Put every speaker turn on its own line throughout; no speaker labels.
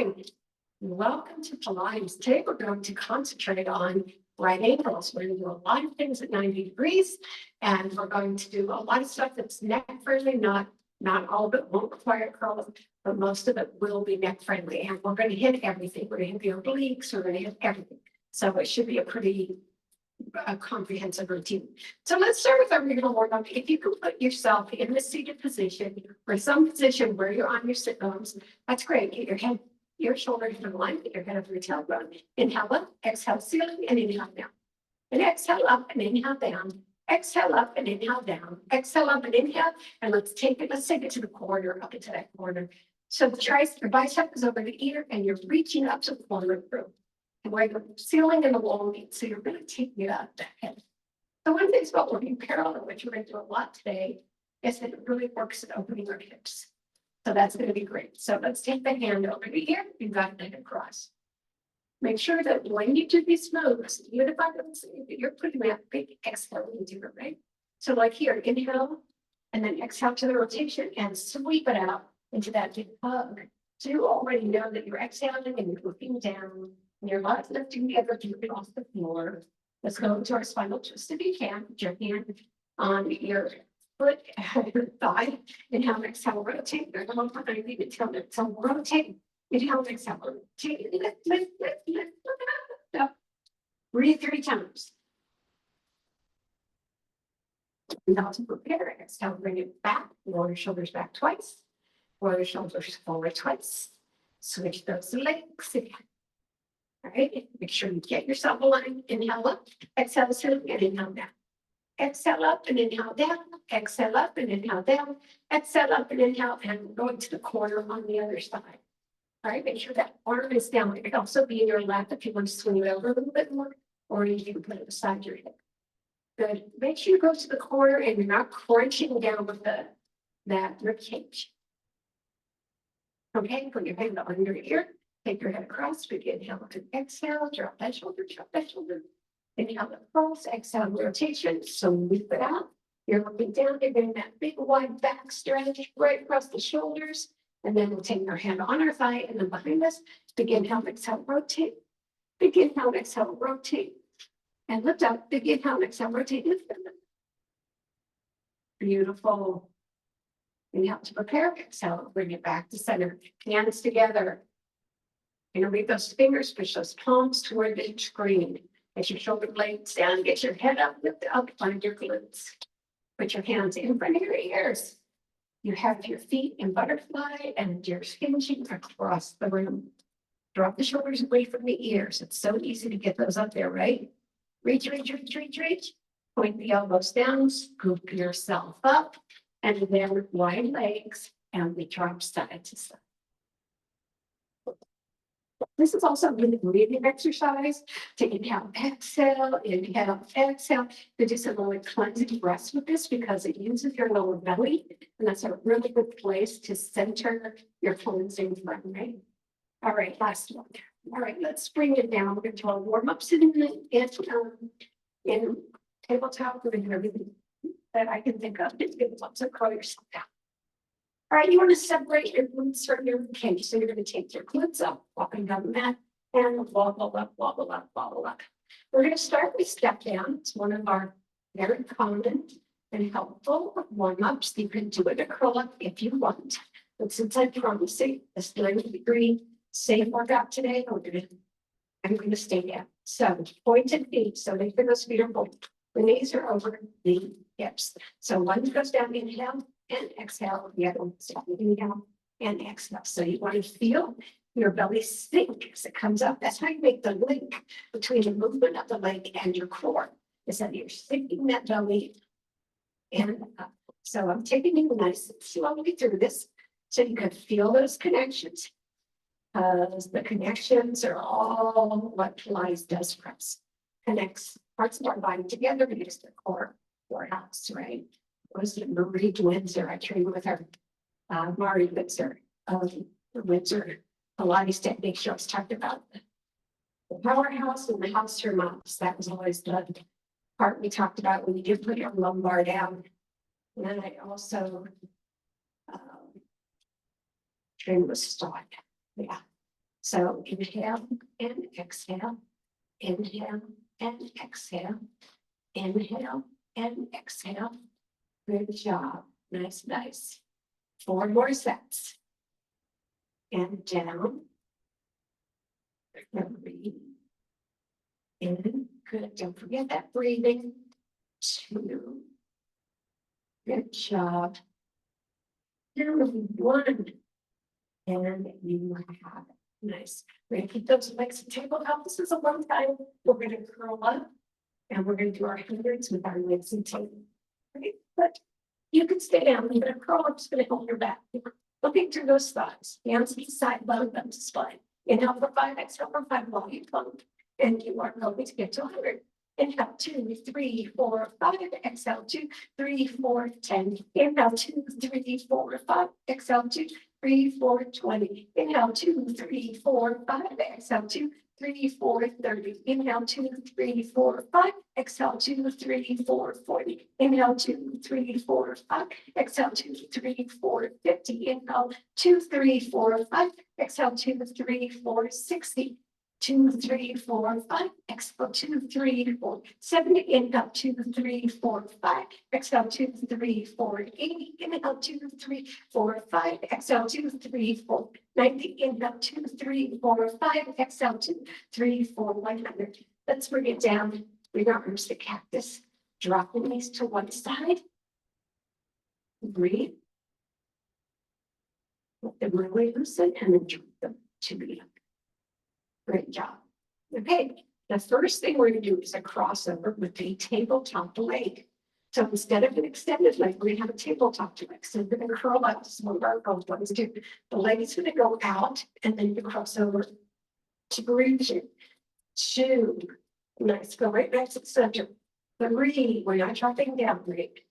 morning. Welcome to Pilates. Today we're going to concentrate on right angles. We're going to do a lot of things at 90 degrees, and we're going to do a lot of stuff that's neck friendly. Not all of it won't require curls, but most of it will be neck friendly. And we're going to hit everything. We're going to hit the obliques. We're going to hit everything. So it should be a pretty comprehensive routine. So let's start with our regular warm-up. If you can put yourself in the seated position or some position where you're on your sit bones, that's great. Get your head, your shoulders in line, get your head over your tailbone. Inhale up, exhale ceiling, and inhale down. And exhale up and inhale down. Exhale up and inhale down. Exhale up and inhale. And let's take it to the corner, up into that corner. So your bicep is over the ear and you're reaching up to the corner of the room. And where the ceiling and the wall meet, so you're really taking it out the head. The one thing about working parallel, which we're going to do a lot today, is that it really works at opening our hips. So that's going to be great. So let's take the hand over the ear and guide it across. Make sure that when you do these moves, even if I don't see that you're putting that big exhale into it, right? So like here, inhale, and then exhale to the rotation and sweep it out into that big hug. So you already know that you're exhaling and you're looking down. And your legs lifting the other feet off the floor. Let's go into our spinal twist if you can. Put your hand on your foot, your thigh. Inhale, exhale, rotate. You're going to behind you. Inhale, exhale, rotate. Inhale, exhale, rotate. Lift up. Breathe 3 times. Now to prepare, exhale, bring it back. Roll your shoulders back twice. Roll your shoulders forward twice. Switch those legs again. All right, make sure you get yourself aligned. Inhale up, exhale, and inhale down. Exhale up and inhale down. Exhale up and inhale down. Exhale up and inhale, and going to the corner on the other side. All right, make sure that arm is down. It could also be in your lap if you want to swing it over a little bit more, or you can put it beside your hip. Good. Make sure you go to the corner and you're not crunching down with that rib cage. Okay, put your hand on your ear. Take your head across, big inhale to exhale, drop that shoulder, Inhale across, exhale, rotation, sweep it out. You're looking down, you're getting that big wide back stretch right across the shoulders. And then we'll take our hand on our thigh and then behind us. Big inhale, exhale, rotate. Big inhale, exhale, rotate. And lift up, big inhale, exhale, rotate. Lift up. Beautiful. Inhale to prepare, exhale, bring it back to center. Hands together. Interweave those fingers, push those palms toward the screen. Get your shoulder blades down, get your head up, lift up, find your glutes. Put your hands in front of your ears. You have your feet in butterfly and you're hinging across the room. Drop the shoulders away from the ears. It's so easy to get those up there, right? Reach. Point the elbows down, scoop yourself up, and then wide legs, and we drop side to side. This is also a really breathing exercise to inhale, exhale, to do some little cleansing breaths with this because it uses your lower belly. And that's a really good place to center your cleansing breath, right? All right, last one. All right, let's bring it down. We're going to do our warm-up sitting in tabletop. We're going to do everything that I can think of. Just give lots of curl yourself down. All right, you want to separate your glutes from your cage. So you're going to take your glutes up, walking down the mat, and wobble up, wobble up, wobble up. We're going to start with step down. It's one of our very common and helpful warm-ups. You can do it a curl up if you want. But since I promised you this 90-degree safe workout today, I'm going to stay down. So pointed feet. So make sure those feet are both. The knees are over the hips. So one goes down, inhale. And exhale, the other one, so inhale and exhale. So you want to feel your belly sink as it comes up. That's how you make the link between the movement of the leg and your core, is that you're sinking that belly and up. So I'm taking you nice and slowly through this so you can feel those connections. The connections are all what Pilates does for us. Connects parts of our body together to get us to the core house, right? Was Marie Windsor. I trained with her, Mari Windsor, the Windsor Pilates technique. She always talked about the powerhouse and the house her moms. That was always the part we talked about when you do put your lumbar down. And then I also trained with Stock. Yeah. So inhale and exhale, inhale and exhale, inhale and exhale. Good job. Nice, nice. 4 more sets. And down. 3. In. Good. Don't forget that breathing. 2. Good job. Now 1. And you have it. Nice. We're going to keep those legs at tabletop. This is a one time. We're going to curl up and we're going to do our hundreds with our legs and table. Right? But you can stay down. You're going to curl up. It's going to help your back. Looking through those thighs. Hands to the side, bottom up to spine. Inhale for 5, exhale for 5 while you come. And you are going to get to 100. Inhale 2, 3, 4, 5. Exhale 2, 3, 4, 10. Inhale 2, 3, 4, 5. Exhale 2, 3, 4, 20. Inhale 2, 3, 4, 5. Exhale 2, 3, 4, 30. Inhale 2, 3, 4, 5. Exhale 2, 3, 4, 40. Inhale 2, 3, 4, 5. Exhale 2, 3, 4, 50. Inhale 2, 3, 4, 5. Exhale 2, 3, 4, 60. 2, 3, 4, 5. Exhale 2, 3, 4, 70. Inhale 2, 3, 4, 5. Exhale 2, 3, 4, 80. Inhale 2, 3, 4, 5. Exhale 2, 3, 4, 90. Inhale 2, 3, 4, 5. Exhale 2, 3, 4, 100. Let's bring it down. Bring our arms to cactus. Drop the knees to one side. Breathe. Let them really loosen and then drop them to the other. Great job. Okay, the first thing we're going to do is a crossover with a tabletop leg. So instead of an extended leg, we have a tabletop leg. So we're going to curl up. This is one of our goals. What is do? The leg is going to go out and then you cross over to breathe. 2. Nice. Go right back to the center. 3. We're not dropping down. Great.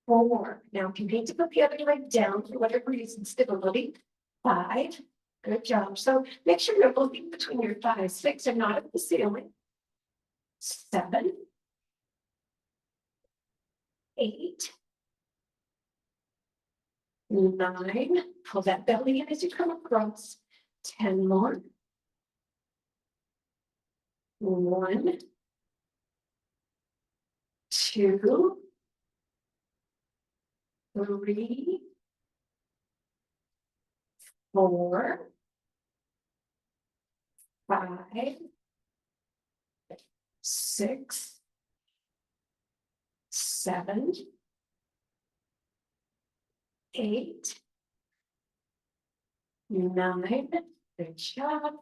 4. Now, if you need to put the other leg down for whatever reason, stability. 5. Good job. So make sure you're looking between your thighs. 6 and not at the ceiling. 7. 8. 9. Pull that belly in as you come across. 10 more. 1. 2. 3. 4. 5. 6. 7. 8. 9. Good job.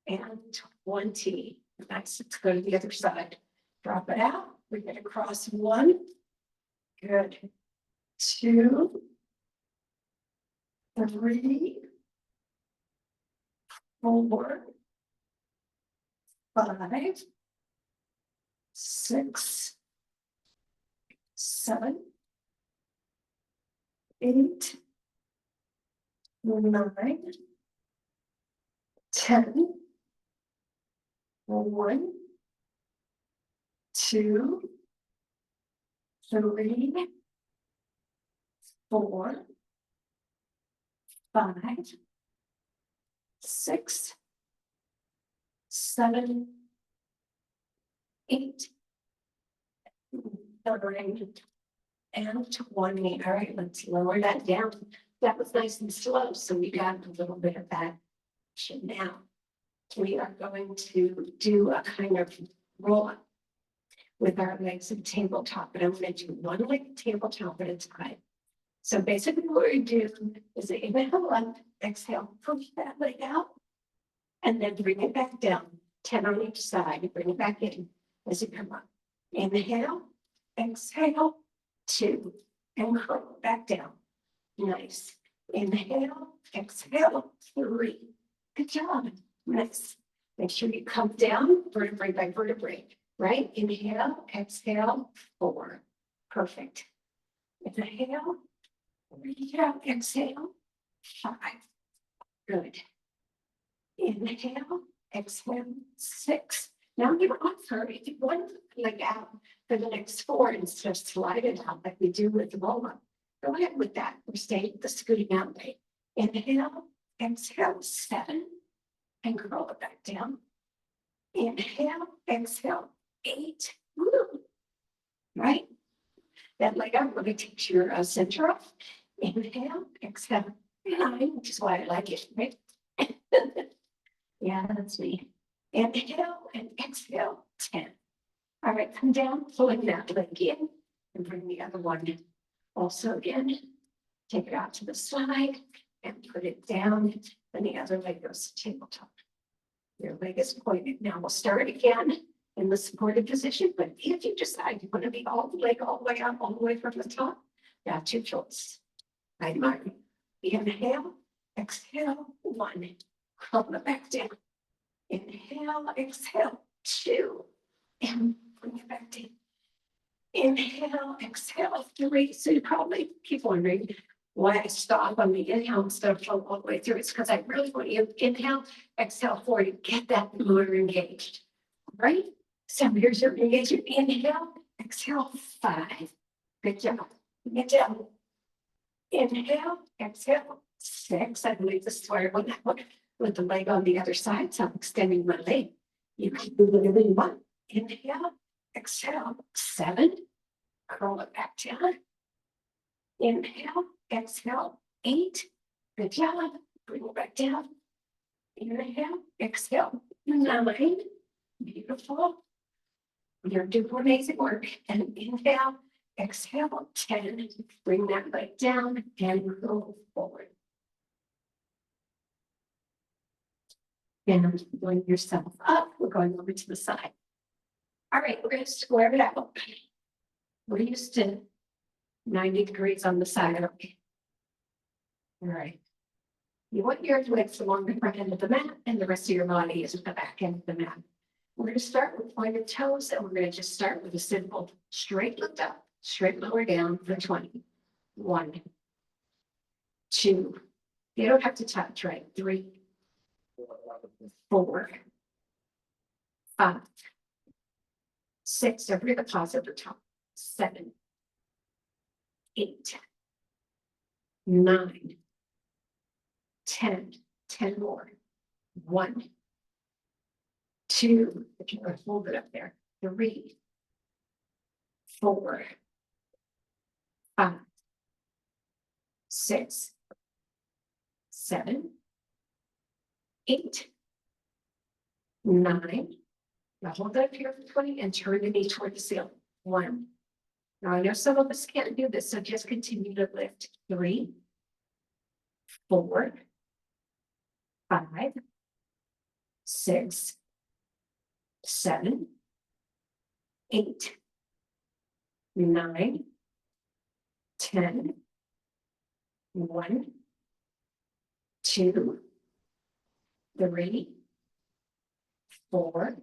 And 20. Nice. Let's go to the other side. Drop it out. We're going to cross 1. Good. 2. 3. 4. 5. 6. 7. 8. 9. 10. 1. 2. 3. 4. 5. 6. 7. 8. 9. And 20. All right, let's lower that down. That was nice and slow, so we got a little bit of that. Now, we are going to do a kind of roll up with our legs at tabletop, but I'm going to do one leg tabletop at a time. So basically what we do is inhale up, exhale, push that leg out, and then bring it back down, 10 on each side, bring it back in as you come up. Inhale, exhale, 2, and curl back down. Nice. Inhale, exhale, 3. Good job. Nice. Make sure you come down vertebrae by vertebrae, right? Inhale, exhale, 4. Perfect. Inhale, exhale, 5. Good. Inhale, exhale, 6. Now I'm going to offer, if you want to leg out for the next 4 instead of slide it out like we do with the roll up, go ahead with that. We're staying with the scooting out way. Inhale, exhale, 7. and curl it back down. Inhale, exhale, 8. Woo. Right? That leg up really takes your center off. Inhale, exhale, 9, which is why I like it, right? Yeah, that's me. Inhale and exhale, 10. All right, come down, pulling that leg in and bring the other one in. Also again, take it out to the side and put it down. And the other leg goes to tabletop. Your leg is pointed. Now we'll start again in the supported position, but if you decide you want to be all the way up, all the way from the top, that's your choice. Right, Martin? Inhale, exhale, 1. Curl it back down. Inhale, exhale, 2. And bring it back down. Inhale, exhale, 3. So you probably keep wondering why I stop on the inhale instead of flow all the way through. It's because I really want you to inhale, exhale, 4 to get that motor engaged. Right? So here's your engagement. Inhale, exhale, 5. Good job. Get down. Inhale, exhale, 6. I believe this is where I want that one with the leg on the other side. So I'm extending my leg. You can do whatever you want. Inhale, exhale, 7. Curl it back down. Inhale, exhale, 8. Good job. Bring it back down. Inhale, exhale, 9. Beautiful. You're doing amazing work. And inhale, exhale, 10. Bring that leg down and go forward. And bring yourself up. We're going over to the side. All right, we're going to square it out. We're used to 90 degrees on the side. Okay. All right. You want your legs along the front end of the mat, and the rest of your body is at the back end of the mat. We're going to start with pointed toes, and we're going to just start with a simple straight lift up, straight lower down for 20. 1, 2. You don't have to touch, right? 3, 4, 5, 6. Don't forget the pause at the top. 7, 8, 9, 10. 10 more. 1, 2. If you want to hold it up there. 3, 4, 5, 6, 7, 8, 9. Now hold that up here for 20 and turn the knee toward the ceiling. 1. Now I know some of us can't do this, so just continue to lift. 3, 4, 5, 6, 7, 8, 9, 10, 1, 2, 3, 4,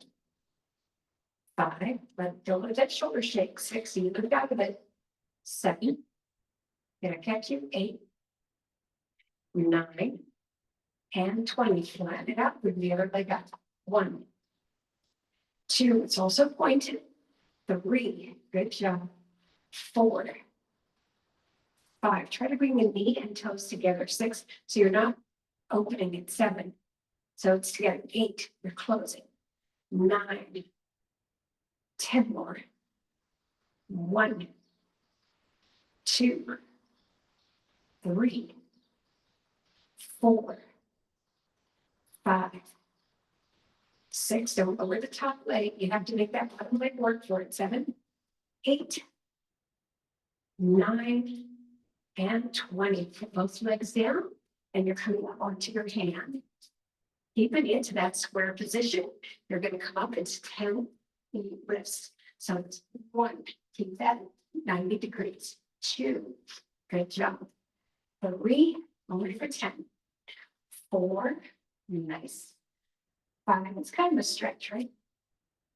5, but don't let that shoulder shake. 6, you look out of it. 7, gonna catch you. 8, 9, and 20. Flatten it out with the other leg up. 1, 2, it's also pointed. 3, good job. 4, 5, try to bring the knee and toes together. 6, so you're not opening at 7. So it's together. 8, you're closing. 9, 10 more. 1, 2, 3, 4, 5, 6. Don't lower the top leg. You have to make that bottom leg work for it. 7, 8, 9, and 20. Put both legs down, and you're coming up onto your hand. Keep it into that square position. You're going to come up into 10 lifts. So it's 1, keep that 90 degrees. 2, good job. 3, only for 10. 4, nice. 5, it's kind of a stretch, right?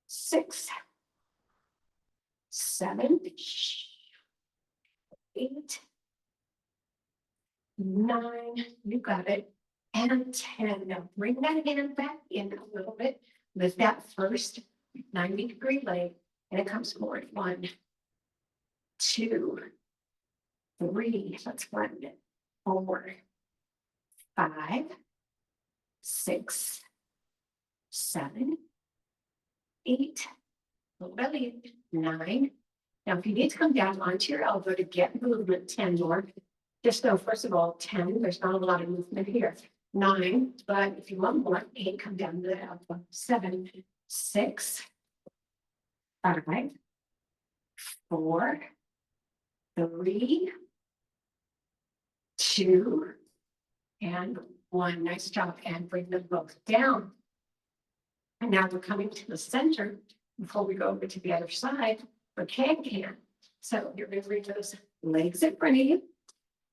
6, 7, 8, 9, you got it. And 10. Now bring that hand back in a little bit. Lift that first 90-degree leg, and it comes forward. 1, 2, 3. Let's blend it. 4, 5, 6, 7, 8, low belly, 9. Now, if you need to come down onto your elbow to get movement, 10 more. Just know, first of all, 10, there's not a lot of movement here. 9, but if you want more, 8, come down to the elbow. 7, 6, 5, 4, 3, 2, and 1. Nice job. And bring them both down. And now we're coming to the center before we go over to the other side for can. So you're going to bring those legs in front of you.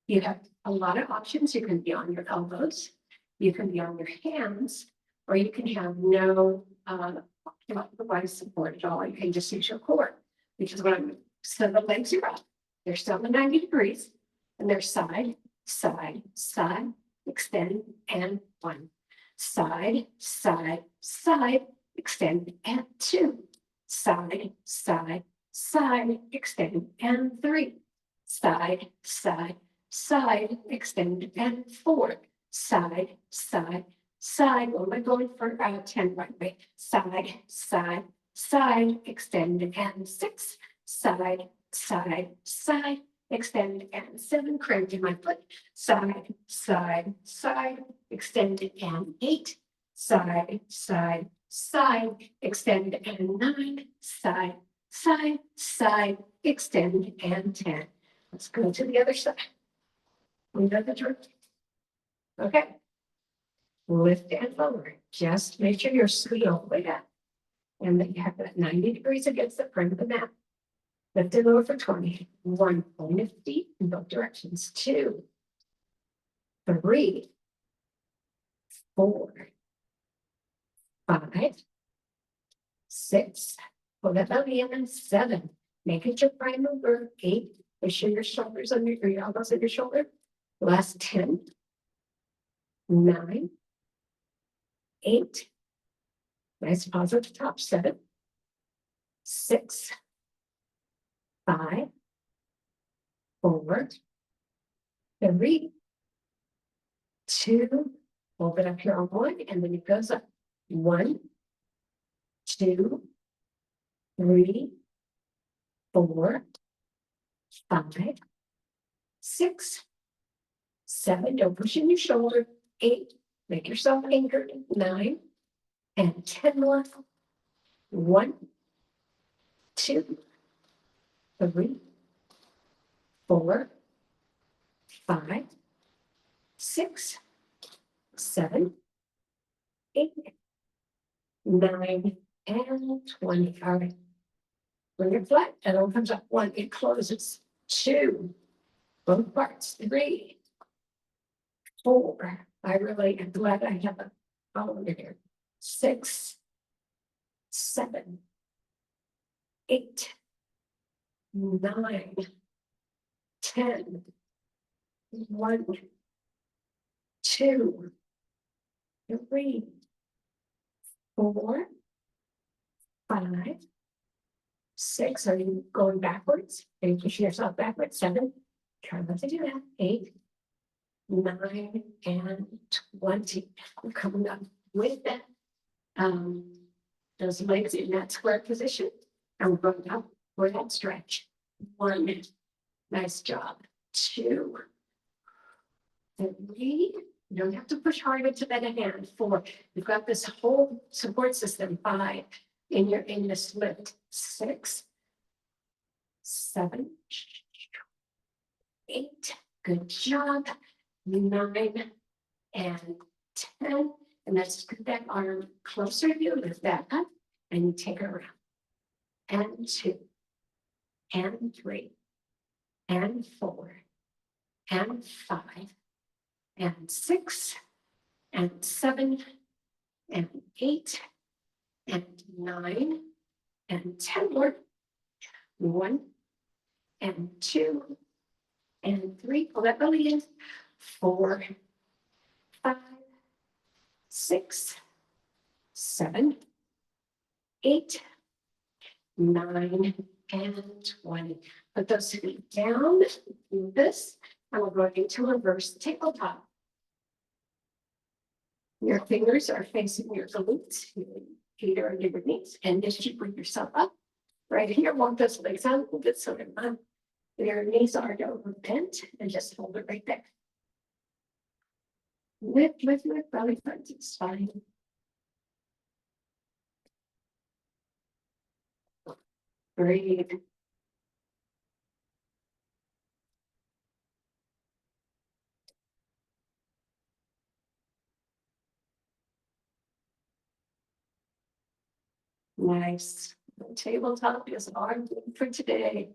You have a lot of options. You can be on your elbows, you can be on your hands, or you can have no body support at all. You can just use your core, which is what I'm. So the legs are up. They're still at 90 degrees, and they're side, side, side, extend, and 1. Side, side, side, extend, and 2. Side, side, side, extend, and 3. Side, side, side, extend, and 4. Side, side, side. Well, we're going for 10 right way. Side, side, side, extend, and 6. Side, side, side, extend, and 7. Crank in my foot. Side, side, side, extend, and 8. Side, side, side, extend, and 9. Side, side, side, extend, and 10. Let's go to the other side. We got the turn. Okay. Lift and lower. Just make sure you're sweet all the way down. And that you have that 90 degrees against the front of the mat. Lift and lower for 20. 1, point of feet in both directions. 2, 3, 4, 5, 6. Pull that belly in, and 7. Make it your prime mover. 8. Push your shoulders under your elbows on your shoulder. Last 10. 9, 8. Nice pause at the top. 7, 6, 5, 4, 3, 2. Hold it up here on 1, and then it goes up. 1, 2, 3, 4, 5, 6, 7. Don't push in your shoulder. 8. Make yourself anchored. 9, and 10 more. 1, 2, 3, 4, 5, 6, 7, 8, 9, and 20. All right. Bring it flat. And it comes up. 1. It closes. 2. Both parts. 3, 4. I really am glad I have a phone here. 6, 7, 8, 9, 10. 1, 2, 3, 4, 5, 6. Are you going backwards? Are you pushing yourself backwards? 7. Try not to do that. 8, 9, and 20. We're coming up with that. Those legs in that square position. And we're going up for that stretch. 1. Nice job. 2, 3. You don't have to push hard into that hand. 4. You've got this whole support system. 5. In this lift. 6, 7, 8. Good job. 9, and 10. And let's put that arm closer to you. Lift that up, and you take it around. And 2, and 3, and 4, and 5, and 6, and 7, and 8, and 9, and 10 more. 1, and 2, and 3. Pull that belly in. 4, 5, 6, 7, 8, 9, and 20. Put those feet down. Do this, and we're going into reverse tabletop. Your fingers are facing your glutes, your feet are under your knees, and as you bring yourself up, right here, walk those legs out a little bit so that your knees aren't over bent, and just hold it right there. Lift, belly front to spine. Breathe. Nice. The tabletop is our good for today.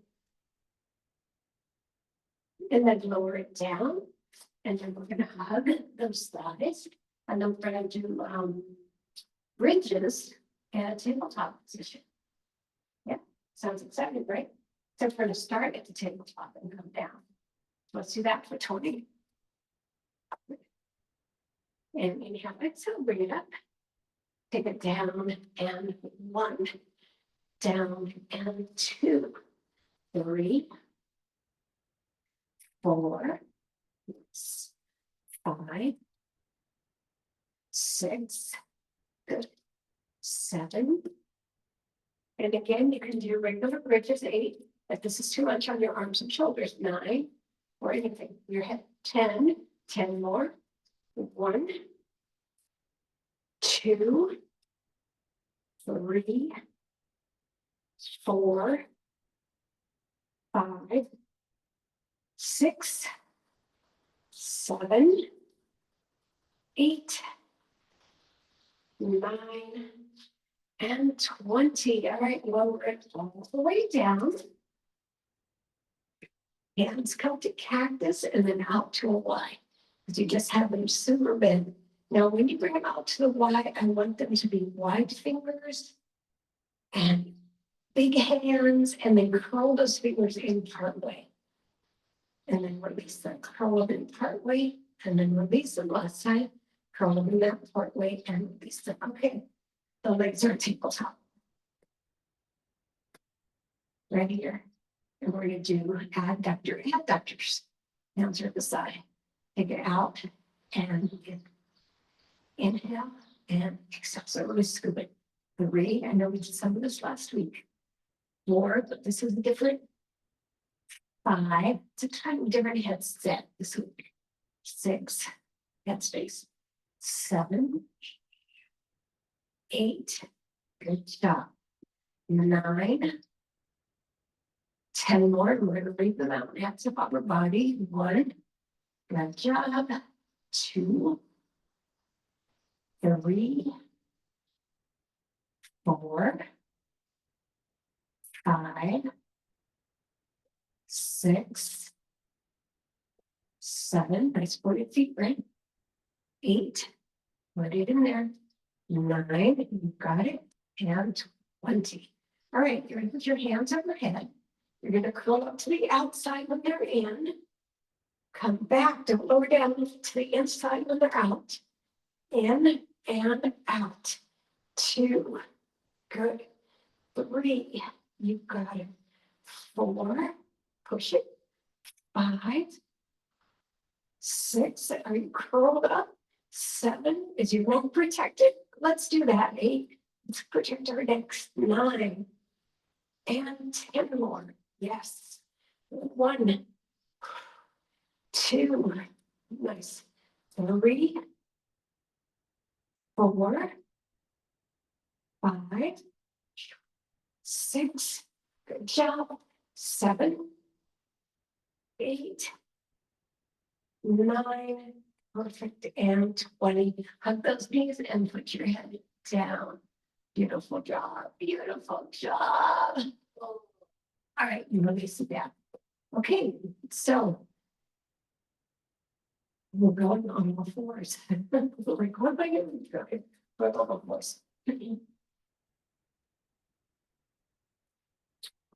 And then lower it down. And then we're going to hug those thighs. And then we're going to do bridges and tabletop position. Yeah, sounds exciting, right? So we're going to start at the tabletop and come down. Let's do that for 20. And inhale, exhale, bring it up. Take it down and 1, down and 2, 3, 4, 5, 6, good, 7. And again, you can do regular bridges, 8. If this is too much on your arms and shoulders, 9, or anything. Your head, 10, 10 more. 1, 2, 3, 4, 5, 6, 7, 8, 9, and 20. All right, lower it all the way down. Hands come to cactus and then out to a Y. Because you just have them super bend. Now, when you bring them out to the Y, I want them to be wide fingers and big hands, and then curl those fingers in part way. And then release them, curl them in part way, and then release them last side, curl them in that part way, and release them. Okay, the legs are tabletop. Right here. And we're going to do abductors. Hands are at the side. Take it out and inhale and exhale. So really scoop it. 3, I know we did some of this last week. 4, but this is different. 5, it's a kind of different headset this week. 6, headspace. 7, 8, good job. 9, 10 more, and we're going to bring them out. Hands up upper body. 1, good job. 2, 3, 4, 5, 6, 7, nice 40 feet, right? 8, put it in there. 9, you got it, and 20. All right, you're gonna put your hands on your head. You're gonna curl up to the outside when they're in. Come back, don't lower down to the inside when they're out. In and out. 2, good. 3, you got it. 4, push it. 5, 6, are you curled up? 7, is your neck protected? Let's do that. 8, let's protect our necks. 9, and 10 more. Yes. 1, 2, nice. 3, 4, 5, 6, good job. 7, 8, 9, perfect, and 20. Hug those knees and put your head down. Beautiful job, beautiful job. All right, you release it down. Okay, so we're going on all fours. We're going by you. Okay, we're on all fours.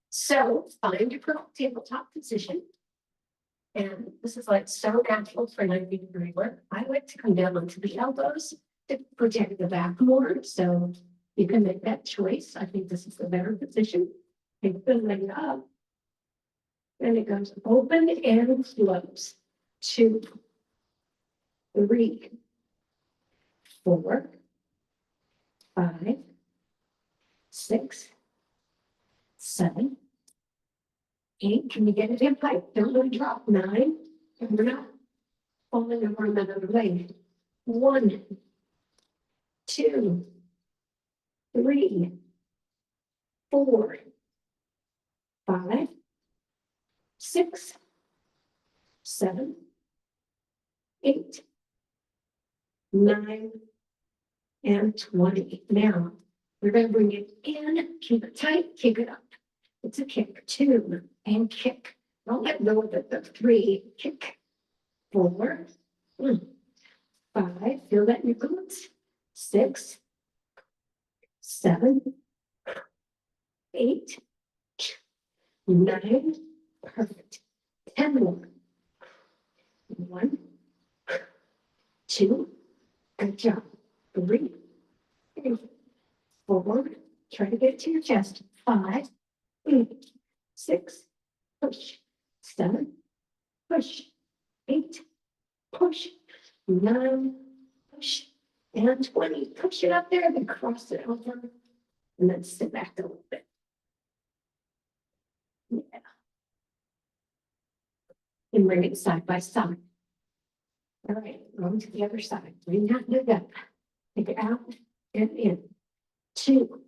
So find your tabletop position. And this is like so natural for 90-degree work. I like to come down onto the elbows to protect the back more. So you can make that choice. I think this is the better position. Take the leg up. And it goes open and close. 2, 3, 4, 5, 6, 7, 8. Can you get it in pipe? Don't let it drop. 9. And we're not falling over another leg. 1, 2, 3, 4, 5, 6, 7, 8, 9, and 20. Now, we're going to bring it in, keep it tight, keep it up. It's a kick, 2, and kick. Don't let go of the 3, kick, 4, 5, feel that in your glutes, 6, 7, 8, 9, perfect. 10 more. 1, 2, good job. 3, 4, try to get it to your chest. 5, 6, push. 7, push. 8, push. 9, push. And 20. Push it up there, then cross it over. And then sit back a little bit. Yeah. And bring it side by side. All right, going to the other side. Bring that leg up. Take it out and in. 2,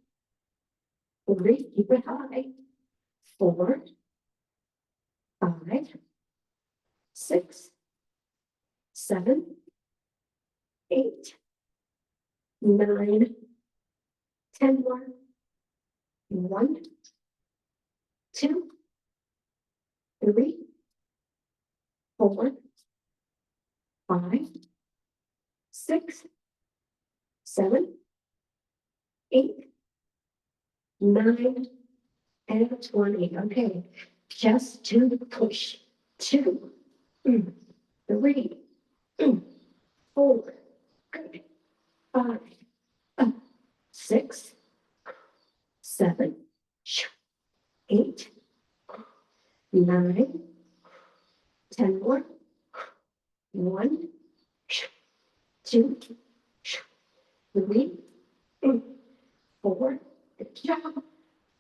3, keep it high. 4, 5, 6, 7, 8, 9, 10 more. 1, 2, 3, 4, 5, 6, 7, 8, 9, and 20. Okay, just to push. 2, 3, 4, good. 5, 6, 7, 8, 9, 10 more. 1, 2, 3, 4, good job.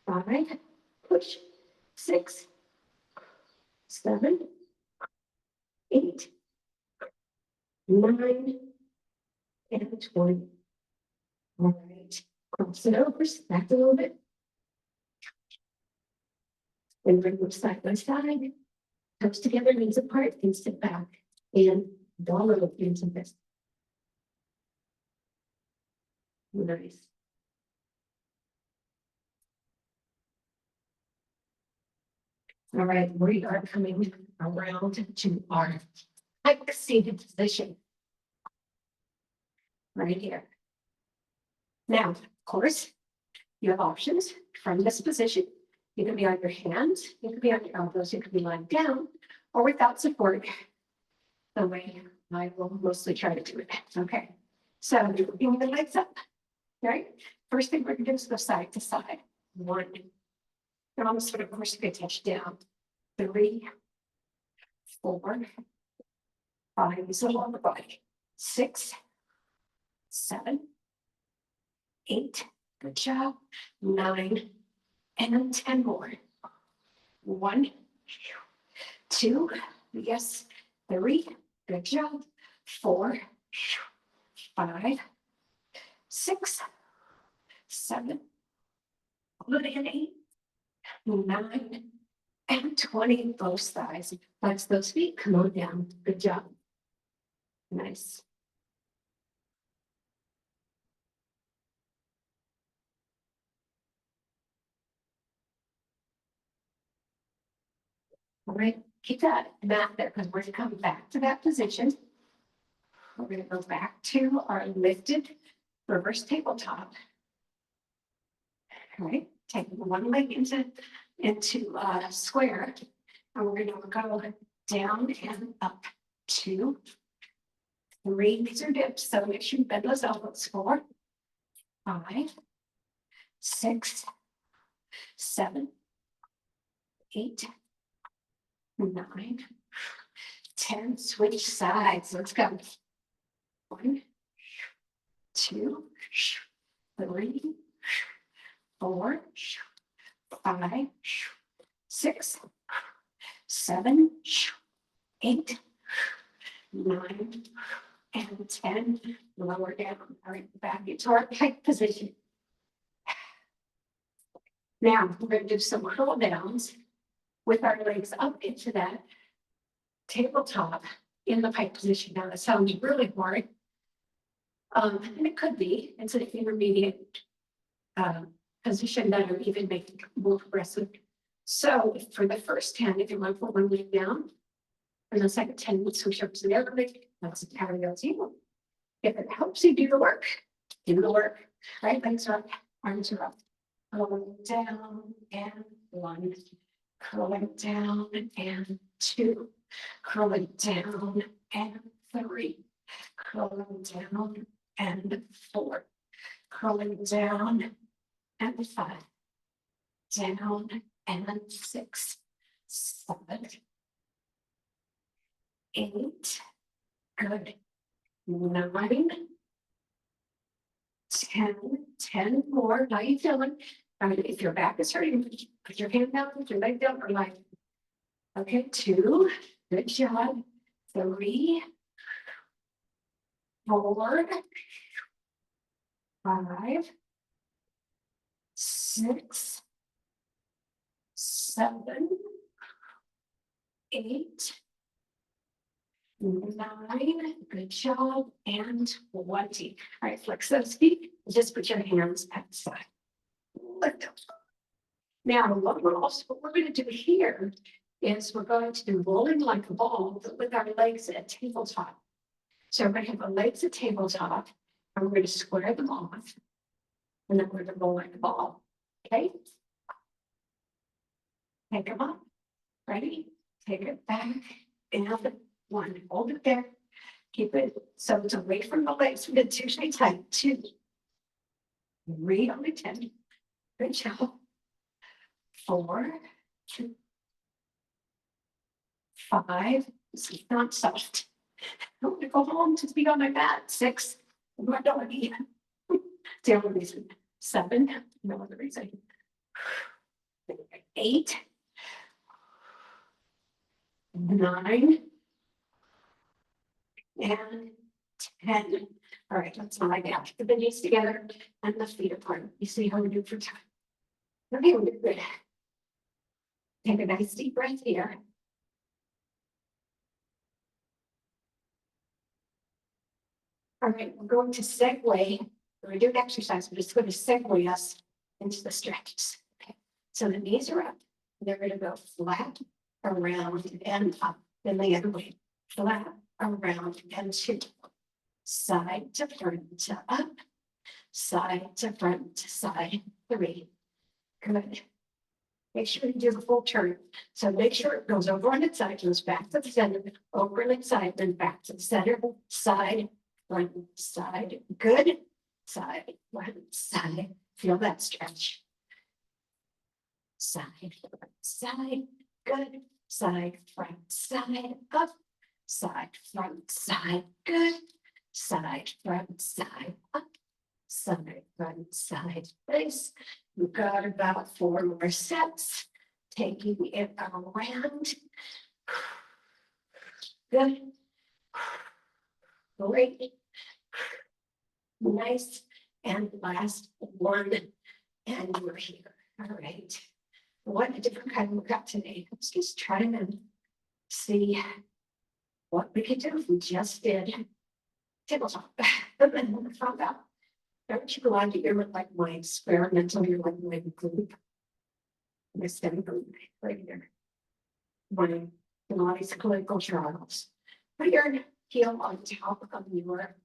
5, push. 6, 7, 8, 9, and 20. All right, cross it over, back a little bit. And bring them side by side. Toes together, knees apart, and sit back. And wallow into this. Nice. All right, we are coming around to our hike seated position. Right here. Now, of course, you have options from this position. You can be on your hands, you can be on your elbows, you can be lying down, or without support, the way I will mostly try to do it. Okay, so bringing the legs up, right? First thing we're going to do is go side to side. 1, and almost sort of course you touch down. 3, 4, 5 is along the body. 6, 7, 8, good job. 9, and 10 more. 1, 2, yes, 3, good job. 4, 5, 6, 7, 8, 9, and 20. Both thighs. Flex those feet. Come on down. Good job. Nice. All right, keep that mat there because we're going to come back to that position. We're going to go back to our lifted reverse tabletop. All right, take one leg into square, and we're going to go down and up. 2, 3. These are dips, so make sure you bend those elbows. 4, 5, 6, 7, 8, 9, 10. Switch sides. Let's go. 1, 2, 3, 4, 5, 6, 7, 8, 9, and 10. Lower down, all right, back into our pike position. Now we're going to do some curl downs with our legs up into that tabletop in the pike position. Now that sounds really hard. And it could be, it's an intermediate position that are even making more progressive. So for the first 10, if you want to put one leg down, and the second 10, we'll switch up to the other leg. That's a carry-out table. If it helps you do the work, do the work. Right, legs are up, arms are up. Curling down and 1, curling down and 2, curling down and 3, curling down and 4, curling down and 5, down and 6, 7, 8, good, 9, 10 more. How you feeling? If your back is hurting, put your hand down, put your leg down, or like, okay, 2, good job, 3, 4, 5, 6, 7, 8, 9, good job, and 20. All right, flex those feet, just put your hands at the side. Lift them. Now, what we're going to do here is we're going to do rolling like a ball, but with our legs at tabletop. So we're going to have our legs at tabletop, and we're going to square them off, and then we're going to roll like a ball. Okay? Take them up. Ready? Take it back, and 1. Hold it there. Keep it so it's away from the legs. We get 2 shades tight. 2. 3 on the 10. Good job. 4, 2, 5. This is not soft. I want to go home to be on my mat. 6. My doggy. The only reason. 7. No other reason. 8. 9. And 10. All right, let's lie down. Put the knees together and the feet apart. You see how we do for time. Okay, we're good. Take a nice deep breath here. All right, we're going to segue. We're going to do an exercise, but it's going to segue us into the stretches. Okay, so the knees are up. They're going to go flat, around, and up. Then the other way. Flat, around, and 2. Side to front to up. Side to front to side. 3. Good. Make sure you do the full turn. So make sure it goes over on its side, goes back to the center, over on its side, then back to the center, side, front, side. Good. Side, front, side. Feel that stretch. Side, front, side. Good. Side, front, side. Up. Side, front, side. Good. Side, front, side. Up. Side, front, side. Nice. We've got about 4 more sets. Taking it around. Good. Great. Nice. And last one. And we're here. All right. What a different kind of workout today. Let's just try to see what we could do if we just did tabletop. And then we found out. Aren't you glad that you're like my experimental, you're like my group? My study group right here. My Pilates clinical trials. Put your heel on top of your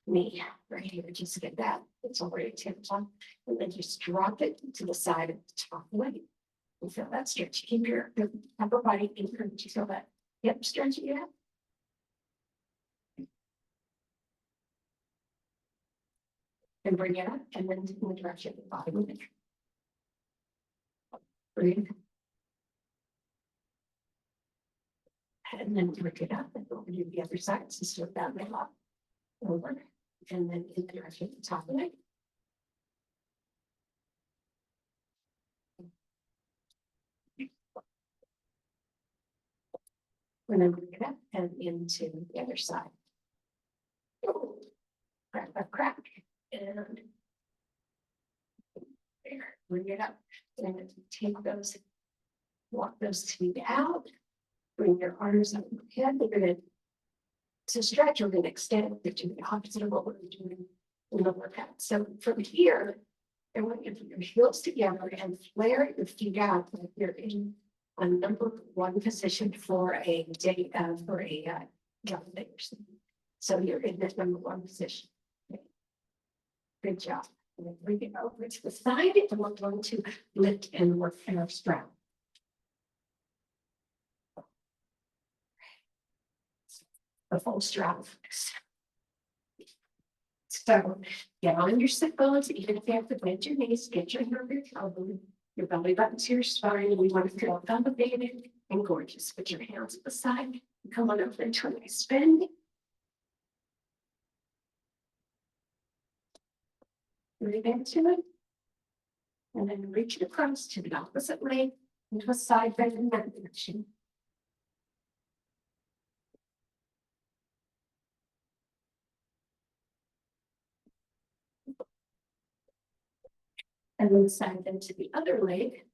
knee right here. Just get that. It's already tabletop. And then just drop it to the side of the top leg. You feel that stretch. Keep your upper body anchored. You feel that hip stretch you have? And bring it up and then in the direction of the body moving. Breathe. And then bring it up and over to the other side. So slip that leg up. Over. and then in there at the top of it. We're gonna bring it up and into the other side. Crack, and there, bring it up, and take those, walk those feet out, bring your arms up overhead. You're gonna, to stretch, you're gonna extend, you're doing the opposite of what we're doing in the workout. So from here, I want you to put your heels together and flare your feet out like you're in a #1 position for a day, jump layers. So you're in this #1 position. Good job. And then bring it over to the side, and we're going to lift and work in our strap. The full strap. So get on your sit bones, even if you have to bend your knees, get your hair over your elbow, your belly button to your spine. We want to feel elevated and gorgeous. Put your hands at the side, come on over into a nice bend. Breathe into it. And then reach it across to the opposite leg into a side bend in that direction. And then side bend to the other leg.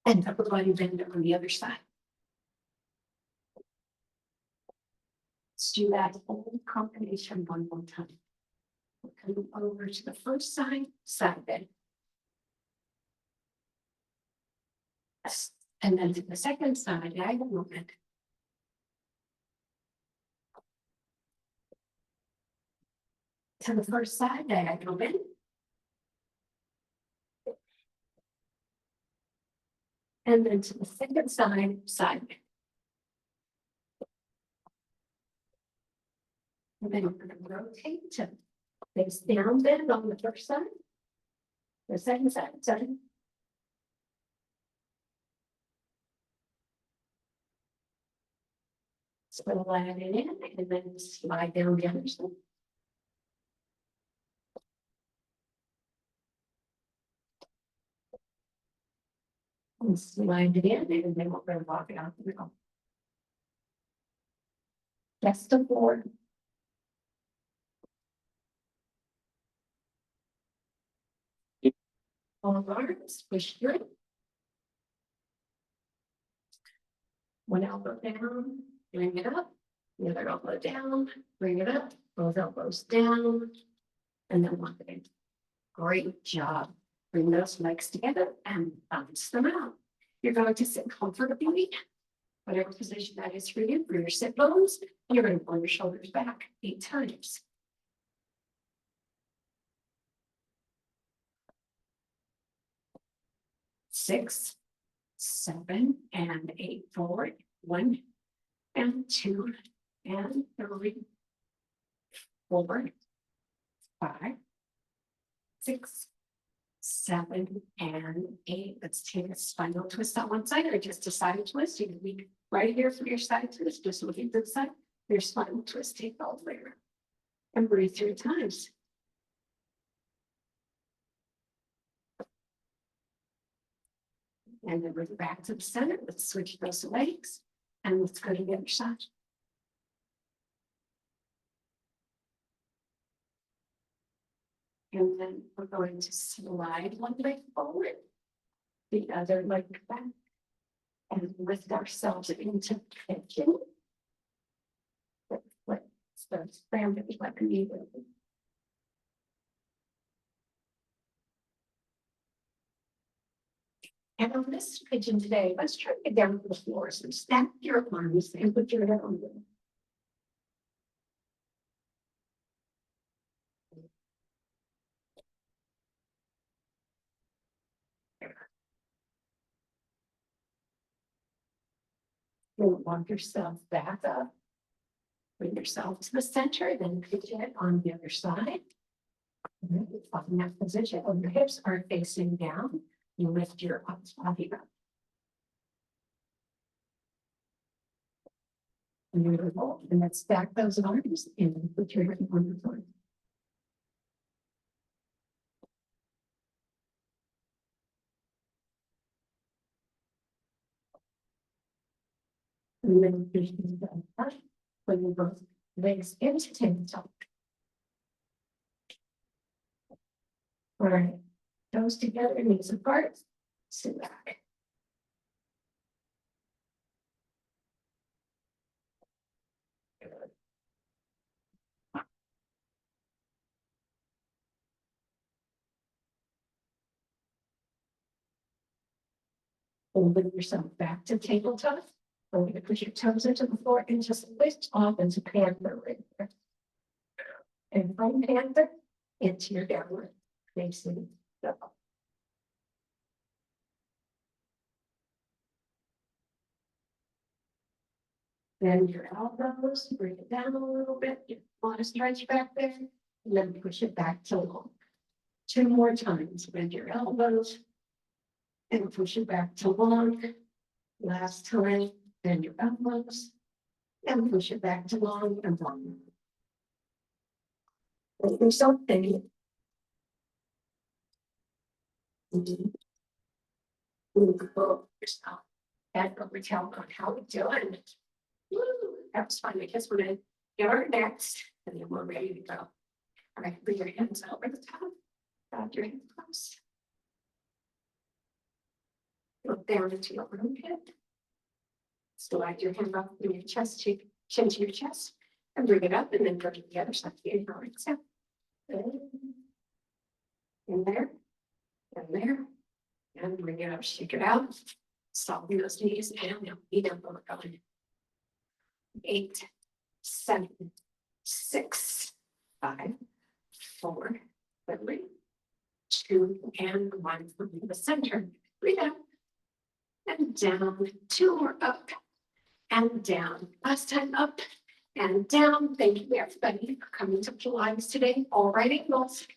And upper body bend on the other side. Let's do that whole combination one more time. Come over to the first side, side bend. And then to the second side, diagonal bend. To the first side, diagonal bend. And then to the second side, side bend. And then we're going to rotate to face down bend on the first side. The second side, side. Slide it in and then slide down the other side. And slide it in and then we're going to walk it out the middle. That's the floor. All arms, push through. One elbow down, bring it up. The other elbow down, bring it up. Both elbows down. And then walk it in. Great job. Bring those legs together and bounce them out. You're going to sit comfortably, whatever position that is for you, for your sit bones. You're going to pull your shoulders back 8 times. Six, 7, and 8 forward. 1, and 2, and 3, forward. 5, 6, 7, and 8. Let's take a spinal twist on one side or just a side twist. You can be right here for your side twist, just looking to the side. Your spinal twist, take all the way around. And breathe 3 times. And then bring it back to the center. Let's switch those legs and let's go to the other side. And then we're going to slide one leg forward, the other leg back, and lift ourselves into pigeon. Let's stand it like a knee. And on this pigeon today, let's try to get down to the floor. So stack your arms and put your head on them. You'll walk yourself back up. Bring yourself to the center, then pigeon on the other side. Find that position. When your hips are facing down, you lift your body up. Beautiful. And let's stack those arms and put your hand on the floor. And then push these down. Put your both legs into tabletop. All right. Toes together, knees apart. Sit back. Open yourself back to tabletop. We're going to push your toes into the floor and just lift off into panther right there. And from panther into your downward facing dog. Bend your elbows, bring it down a little bit. You want to stretch back there, and then push it back to long. 2 more times. Bend your elbows and push it back to long. Last time, bend your elbows and push it back to long and long. Do something. Yourself. And over tell on how we're doing. Woo, that was fun. I guess we're gonna get our next, and then we're ready to go. All right, bring your hands over the top. Drop your hands close. Look down into your armpit. Slide your hand up in your chest, chin to your chest, and bring it up, and then go to the other side. Inhale, exhale. In there, and bring it up, shake it out. Soften those knees, and now feet up over going. 8, 7, 6, 5, 4, 3, 2, and 1 from the center. Breathe out and down. 2 more up and down. Last time up and down. Thank you everybody for coming to Pilates today. All right, angles.